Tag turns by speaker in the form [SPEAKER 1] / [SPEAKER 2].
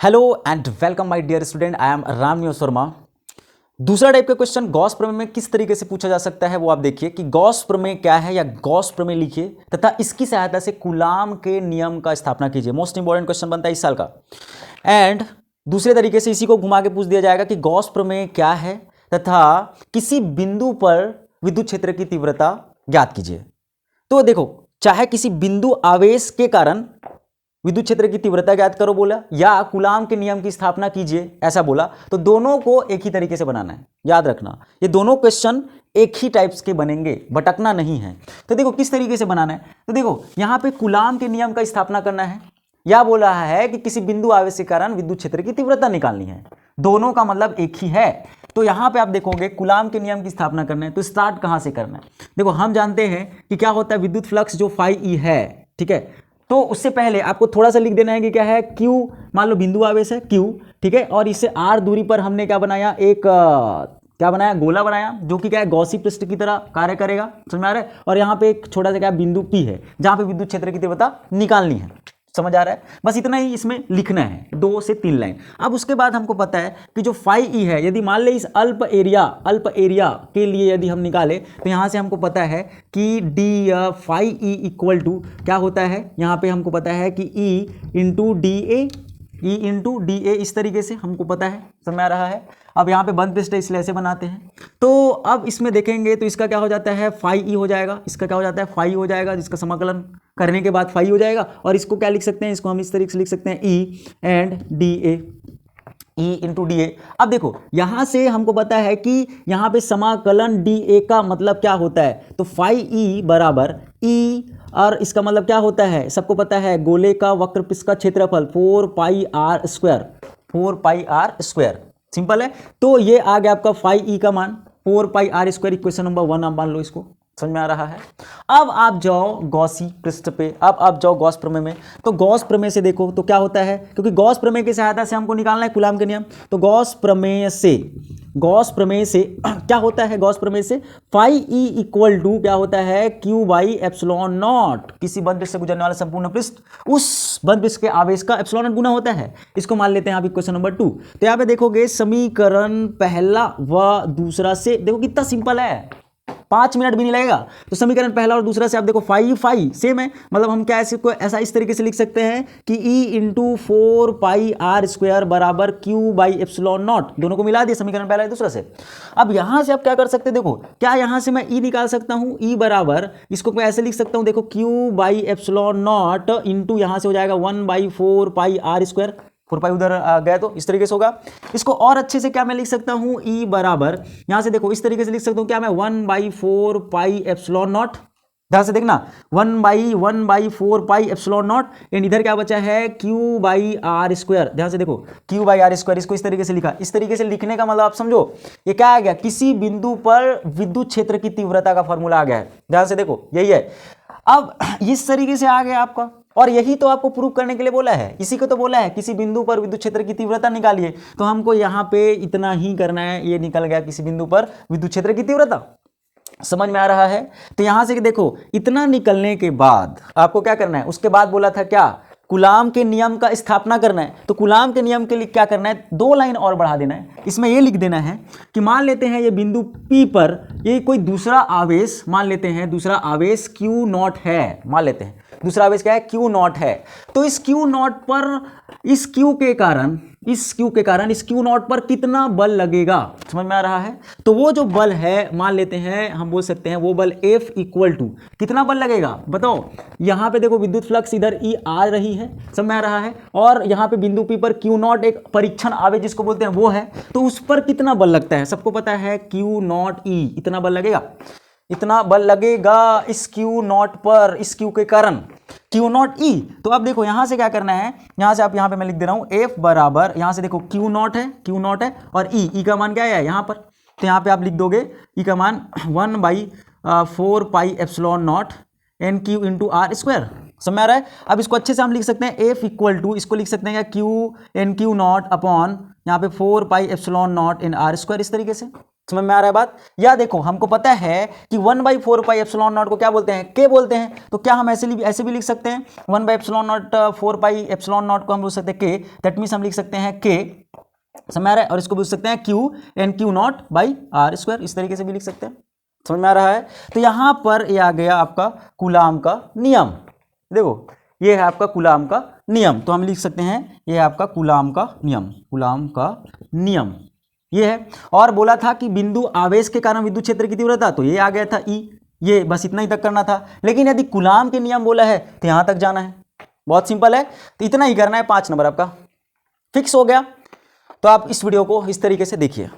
[SPEAKER 1] Hello and welcome my dear student, I am Ramniwas Sharma. दूसरा type का question Gauss प्रमेय में किस तरीके से पूछा जा सकता है वो आप देखिए कि गॉस प्रमेय क्या है या गॉस प्रमेय लिखिए तथा इसकी सहायता से कूलाम के नियम का स्थापना कीजिए। मोस्ट इंपॉर्टेंट क्वेश्चन बनता है इस साल का। एंड दूसरे तरीके से इसी को घुमा के पूछ दिया जाएगा कि गॉस प्रमेय क्या है तथा किसी बिंदु पर विद्युत क्षेत्र की तीव्रता ज्ञात कीजिए। तो देखो, चाहे किसी बिंदु आवेश के कारण विद्युत क्षेत्र की तीव्रता ज्ञात करो बोला या कूलाम के नियम की स्थापना कीजिए ऐसा बोला, तो दोनों को एक ही तरीके से बनाना है। याद रखना, ये दोनों क्वेश्चन एक ही टाइप्स के बनेंगे, भटकना नहीं है। तो देखो किस तरीके से बनाना है। तो देखो यहां पे कूलाम के नियम का स्थापना करना है या बोला है कि किसी बिंदु आवेश के कारण विद्युत क्षेत्र की तीव्रता निकालनी है। दोनों का मतलब एक ही है। तो यहां पे आप देखोगे कूलाम के नियम की स्थापना करना है, तो स्टार्ट कहां से करना है। देखो हम जानते हैं कि क्या होता है, विद्युत फ्लक्स जो फाई ई है, ठीक है। तो उससे पहले आपको थोड़ा सा लिख देना है कि क्या है, Q मान लो बिंदु आवेश है Q, ठीक है। और इससे R दूरी पर हमने क्या बनाया, एक क्या बनाया, गोला बनाया जो कि क्या है, गॉसी पृष्ठ की तरह कार्य करेगा। समझ में आ रहा है। और यहाँ पे एक छोटा सा क्या बिंदु P है जहां पे विद्युत क्षेत्र की तीव्रता निकालनी है। समझ आ रहा है। बस इतना ही इसमें लिखना है, 2 से 3 लाइन। अब उसके बाद हमको पता है कि जो फाई ई है, यदि मान ले इस अल्प एरिया के लिए यदि हम निकाले तो यहां से हमको पता है कि d phi E equal to क्या होता है, यहां पे हमको पता है कि ई इंटू डी ए, इस तरीके से हमको पता है। समझ में आ रहा है। अब यहाँ पे बंद पृष्ठ इसलिए ऐसे बनाते हैं। तो अब इसमें देखेंगे तो इसका क्या हो जाता है, फाई ई हो जाएगा। इसका क्या हो जाता है, फाई हो जाएगा, जिसका समाकलन करने के बाद फाई हो जाएगा। और इसको क्या लिख सकते हैं, इसको हम इस तरीके से लिख सकते हैं E and D A, E into D A. अब देखो यहां से हमको पता है कि यहां पे समाकलन डी ए का मतलब क्या होता है, तो फाई ई बराबर ई, और इसका मतलब क्या होता है, सबको पता है, गोले का वक्र पृष्ठ का क्षेत्रफल 4 पाई आर स्क्वायर। सिंपल है। तो ये आ गया आपका फाई ई का मान 4 pi r square. Equation number 1 आप मान लो इसको। समझ में आ रहा है। अब आप जाओ गॉसी पृष्ठ पे, अब आप जाओ गॉस प्रमेय में। तो गॉस प्रमेय से देखो तो क्या होता है, क्योंकि गॉस प्रमेय की सहायता से हमको निकालना है कूलाम के नियम। तो गॉस प्रमेय से क्या होता है, गॉस प्रमेय से फाई ई इक्वल टू क्या होता है, क्यू बाई एप्सिलॉन नॉट। किसी बंद पृष्ठ से गुजरने वाला संपूर्ण पृष्ठ उस बंद पृष्ठ के आवेश का एप्सिलॉन नॉट गुना होता है। इसको मान लेते हैं आप इक्वेशन नंबर 2। तो यहाँ पे देखोगे समीकरण पहला व दूसरा से, देखो कितना सिंपल है, 5 मिनट भी नहीं लगेगा। तो समीकरण पहला और दूसरा से आप देखो फाई सेम है, मतलब हम क्या ऐसा इस तरीके से लिख सकते हैं कि E into 4 pi r square बराबर क्यू बाई एप्सिलॉन नॉट। दोनों को मिला दिया समीकरण पहला और दूसरा से। अब यहां से आप क्या कर सकते हैं, देखो क्या यहां से मैं ई निकाल सकता हूं, ई बराबर इसको मैं ऐसे लिख सकता हूं, देखो Q by epsilon not into यहां से हो जाएगा 1/4 पाई आर स्क्वायर। 4 पाई उधर गया तो इस तरीके से होगा। इसको और अच्छे से क्या मैं लिख सकता हूं, ई बराबर यहां से देखो इस तरीके से लिख सकता हूं, क्या मैं 1/4 पाई एप्सिलॉन नॉट। ध्यान से देखना, 1/4 पाई एप्सिलॉन नॉट। एंड इधर क्या बचा है, क्यू बाई आर स्क्वायर। ध्यान से देखो क्यू बाई आर स्क्वायर, इसको इस तरीके से लिखा। इस तरीके से लिखने का मतलब आप समझो ये क्या आ गया, किसी बिंदु पर विद्युत क्षेत्र की तीव्रता का फॉर्मूला आ गया है। ध्यान से देखो यही है। अब इस तरीके से आ गया आपका, और यही तो आपको प्रूव करने के लिए बोला है, इसी को तो बोला है किसी बिंदु पर विद्युत क्षेत्र की तीव्रता निकालिए। तो हमको यहाँ पे इतना ही करना है, ये निकल गया किसी बिंदु पर विद्युत क्षेत्र की तीव्रता। समझ में आ रहा है। तो यहां से देखो इतना निकलने के बाद आपको क्या करना है, उसके बाद बोला था क्या, कूलाम के नियम का स्थापना करना है। तो कूलाम के नियम के लिए क्या करना है, 2 लाइन और बढ़ा देना है। इसमें यह लिख देना है कि मान लेते हैं ये बिंदु P पर ये कोई दूसरा आवेश, मान लेते हैं दूसरा आवेश Q नॉट है, मान लेते हैं दूसरा आवेश क्या है, Q नॉट है। तो इस Q नॉट पर, इस Q नॉट पर कितना बल लगेगा, समझ में आ रहा है। तो वो जो बल है, मान लेते हैं हम बोल सकते हैं वो बल F इक्वल टू कितना बल लगेगा बताओ। यहां पे देखो विद्युत फ्लक्स इधर E आ रही है, समझ में आ रहा है, और यहां पे बिंदु P पर Q नॉट एक परीक्षण आवेश जिसको बोलते हैं वो है। तो उस पर कितना बल लगता है, सबको पता है Q नॉट E, इतना बल लगेगा, इतना बल लगेगा इस Q नॉट पर, इस Q के कारण Q नॉट E। तो अब देखो यहां से क्या करना है, यहां से आप यहां पे मैं लिख दे रहा हूं F बराबर, यहां से देखो Q नॉट है और E का मान क्या है यहां पर। तो यहां पे आप लिख दोगे E का मान 1/4 pi epsilon naught n q into r square. समझ में आ रहा है। अब इसको अच्छे से हम लिख सकते हैं F इक्वल टू, इसको लिख सकते हैं क्या, Q n q naught upon यहाँ पे 4 pi epsilon naught in r square, इस तरीके से। समझ में आ रहा है बात? या देखो हमको पता है कि 1/4πε0 को क्या बोलते हैं, के बोलते हैं, तो क्या हम ऐसे भी लिख सकते हैं 1/ε0 4πε0 को हम बोल सकते हैं के, दैट मीन्स हम लिख सकते हैं के, समझ में आ रहा है, और इसको बोल सकते हैं q n q naught by r square, इस तरीके से भी लिख सकते हैं। समझ में आ रहा है? तो यहां पर ये आ गया आपका कूलाम का नियम। देखो ये है आपका कूलाम का नियम, तो हम लिख सकते हैं ये है आपका कूलाम का नियम, कूलाम का नियम ये है। और बोला था कि बिंदु आवेश के कारण विद्युत क्षेत्र की तीव्रता, तो ये आ गया था ई, ये बस इतना ही तक करना था। लेकिन यदि कूलाम के नियम बोला है तो यहां तक जाना है, बहुत सिंपल है, तो इतना ही करना है, 5 नंबर आपका फिक्स हो गया। तो आप इस वीडियो को इस तरीके से देखिए।